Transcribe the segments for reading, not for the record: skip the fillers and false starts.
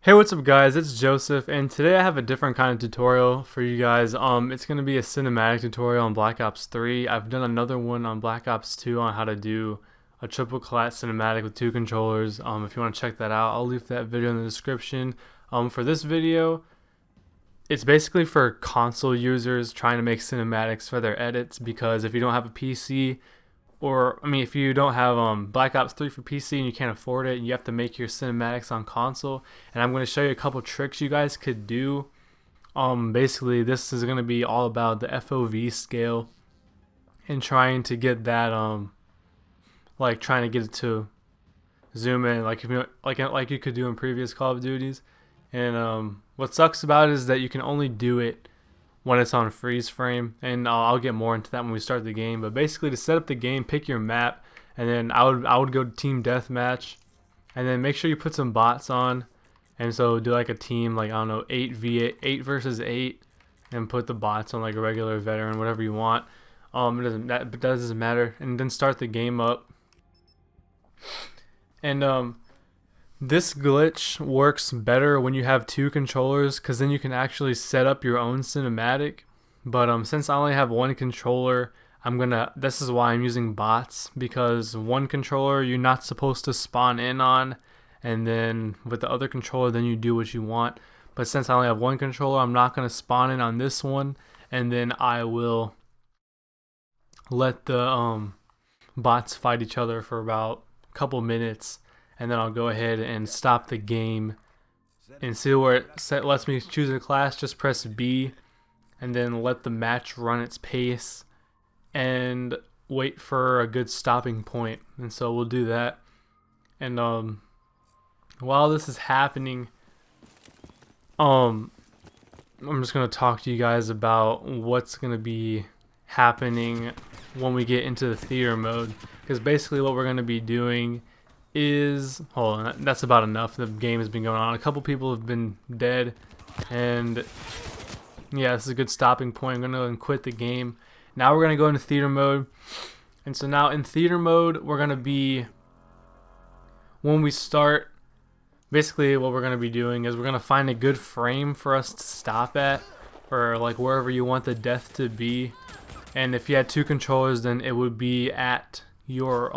Hey, what's up guys, it's Joseph, and today I have a different kind of tutorial for you guys. It's going to be a cinematic tutorial on Black Ops 3. I've done another one on Black Ops 2 on how to do a triple collat cinematic with 2 controllers. If you want to check that out, I'll leave that video in the description. For this video, it's basically for console users trying to make cinematics for their edits, because if you don't have a PC, if you don't have Black Ops 3 for PC and you can't afford it, and you have to make your cinematics on console. And I'm going to show you a couple tricks you guys could do. Basically, this is going to be all about the FOV scale and trying to get that, trying to get it to zoom in, like if you like you could do in previous Call of Duties. And what sucks about it is that you can only do it when it's on freeze frame, and I'll get more into that when we start the game. But basically, to set up the game, pick your map, and then I would go to team deathmatch, and then make sure you put some bots on. And so do like a team, like I don't know, 8 versus 8, and put the bots on like a regular veteran, whatever you want. It doesn't matter. And then start the game up. And this glitch works better when you have 2 controllers, because then you can actually set up your own cinematic. But since I only have 1 controller, this is why I'm using bots, because 1 controller you're not supposed to spawn in on, and then with the other controller then you do what you want. But since I only have 1 controller, I'm not going to spawn in on this one, and then I will let the bots fight each other for about a couple minutes. And then I'll go ahead and stop the game and see where it lets me choose a class. Just press B and then let the match run its pace and wait for a good stopping point. And so we'll do that. And while this is happening, I'm just going to talk to you guys about what's going to be happening when we get into the theater mode. Because basically what we're going to be doing is, hold on, that's about enough. The game has been going on. A couple people have been dead, and yeah, this is a good stopping point. I'm gonna go and quit the game. Now we're gonna go into theater mode. And so now in theater mode, we're gonna be, when we start, basically what we're gonna be doing is we're gonna find a good frame for us to stop at, or like wherever you want the death to be. And if you had 2 controllers, then it would be at your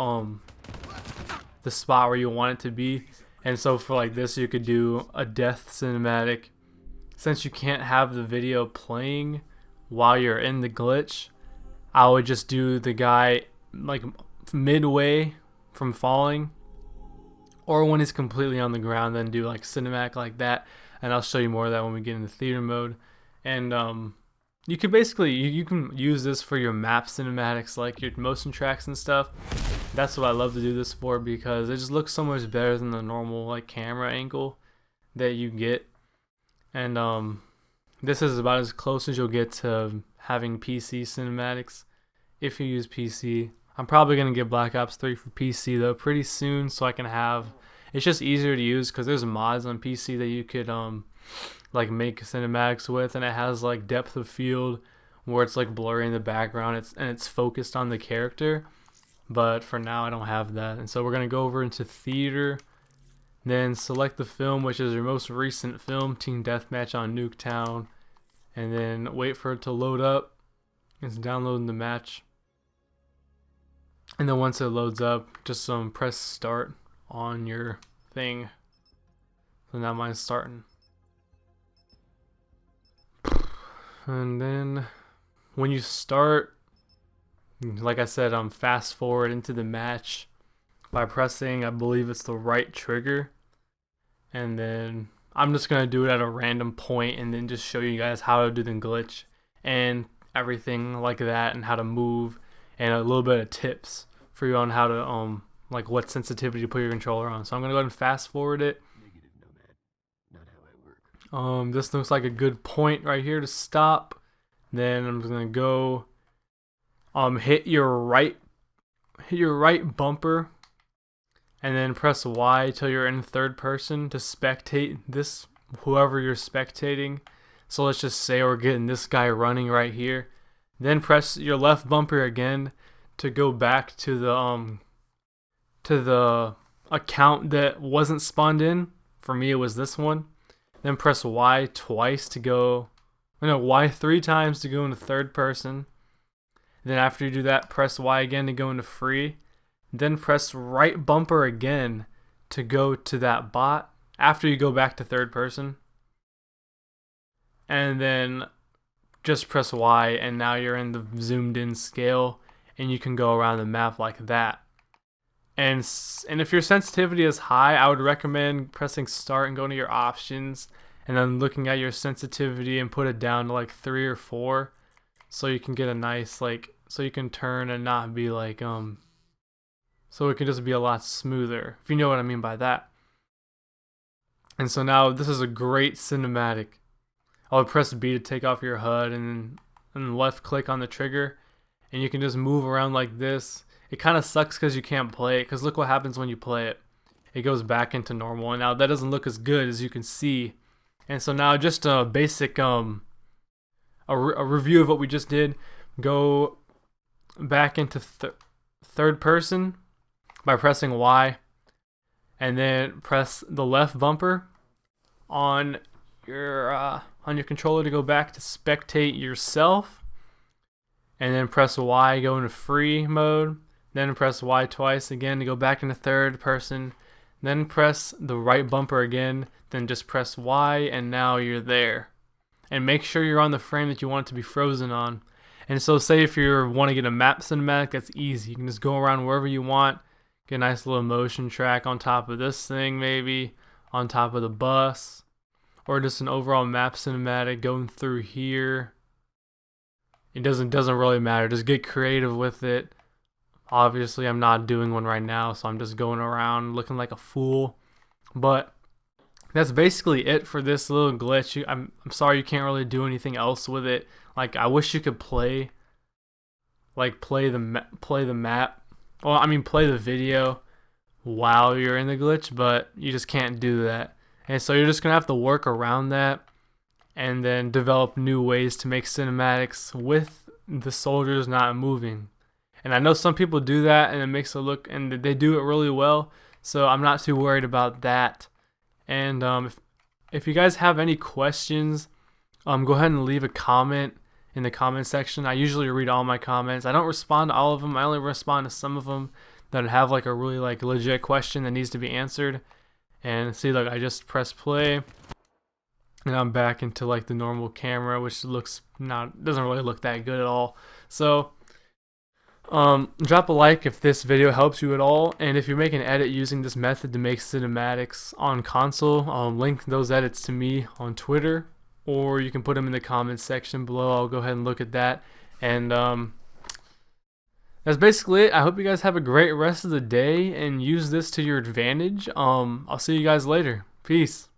the spot where you want it to be. And so for like this, you could do a death cinematic. Since you can't have the video playing while you're in the glitch, I would just do the guy like midway from falling, or when he's completely on the ground, then do like cinematic like that. And I'll show you more of that when we get into theater mode. And you could basically, you can use this for your map cinematics, like your motion tracks and stuff. That's what I love to do this for, because it just looks so much better than the normal like camera angle that you get. And this is about as close as you'll get to having PC cinematics if you use PC. I'm probably gonna get Black Ops 3 for PC though pretty soon, so I can have, it's just easier to use because there's mods on PC that you could like make cinematics with, and it has like depth of field where it's like blurry in the background, it's focused on the character. But for now I don't have that. And so we're gonna go over into theater, then select the film, which is your most recent film, Team Deathmatch on Nuketown, and then wait for it to load up. It's downloading the match, and then once it loads up, just press start on your thing. So now mine's starting. And then when you start, like I said, fast forward into the match by pressing, I believe it's the right trigger. And then I'm just going to do it at a random point and then just show you guys how to do the glitch and everything like that, and how to move, and a little bit of tips for you on how to, like what sensitivity to put your controller on. So I'm going to go ahead and fast forward it. This looks like a good point right here to stop. Then I'm just going to go hit your right bumper, and then press Y till you're in third person to spectate this, whoever you're spectating. So let's just say we're getting this guy running right here. Then press your left bumper again to go back to the account that wasn't spawned in. For me, it was this one. then press Y twice to go, no, Y 3 times to go into third person. Then after you do that, press Y again to go into free. Then press right bumper again to go to that bot after you go back to third person. And then just press Y, and now you're in the zoomed in scale, and you can go around the map like that. And if your sensitivity is high, I would recommend pressing start and going to your options, and then looking at your sensitivity and put it down to like 3 or 4, so you can get a nice, like, so you can turn and not be like so it can just be a lot smoother, if you know what I mean by that. And so now this is a great cinematic. I would press B to take off your HUD, and then left click on the trigger, and you can just move around like this. It kind of sucks because you can't play it, because look what happens when you play it. It goes back into normal, and now that doesn't look as good as you can see. And so now just a basic a review of what we just did. Go back into third person by pressing Y, and then press the left bumper on your controller to go back to spectate yourself, and then press Y, go into free mode, then press Y twice again to go back into third person, then press the right bumper again, then just press Y, and now you're there. And make sure you're on the frame that you want it to be frozen on. And so say if you want to get a map cinematic, that's easy. You can just go around wherever you want, get a nice little motion track on top of this thing, maybe on top of the bus, or just an overall map cinematic going through here. It doesn't really matter. Just get creative with it. Obviously, I'm not doing one right now, so I'm just going around looking like a fool. But that's basically it for this little glitch. I'm sorry you can't really do anything else with it. Like, I wish you could play the map. Well, I mean play the video while you're in the glitch, but you just can't do that. And so you're just gonna have to work around that, and then develop new ways to make cinematics with the soldiers not moving. And I know some people do that, and it makes it look, and they do it really well. So I'm not too worried about that. And if you guys have any questions, go ahead and leave a comment in the comment section. I usually read all my comments. I don't respond to all of them. I only respond to some of them that have like a really like legit question that needs to be answered. And see, like, I just press play, and I'm back into like the normal camera, which doesn't really look that good at all. So drop a like if this video helps you at all, and if you make an edit using this method to make cinematics on console, link those edits to me on Twitter, or you can put them in the comments section below. I'll go ahead and look at that. And that's basically it. I hope you guys have a great rest of the day and use this to your advantage. I'll see you guys later. Peace.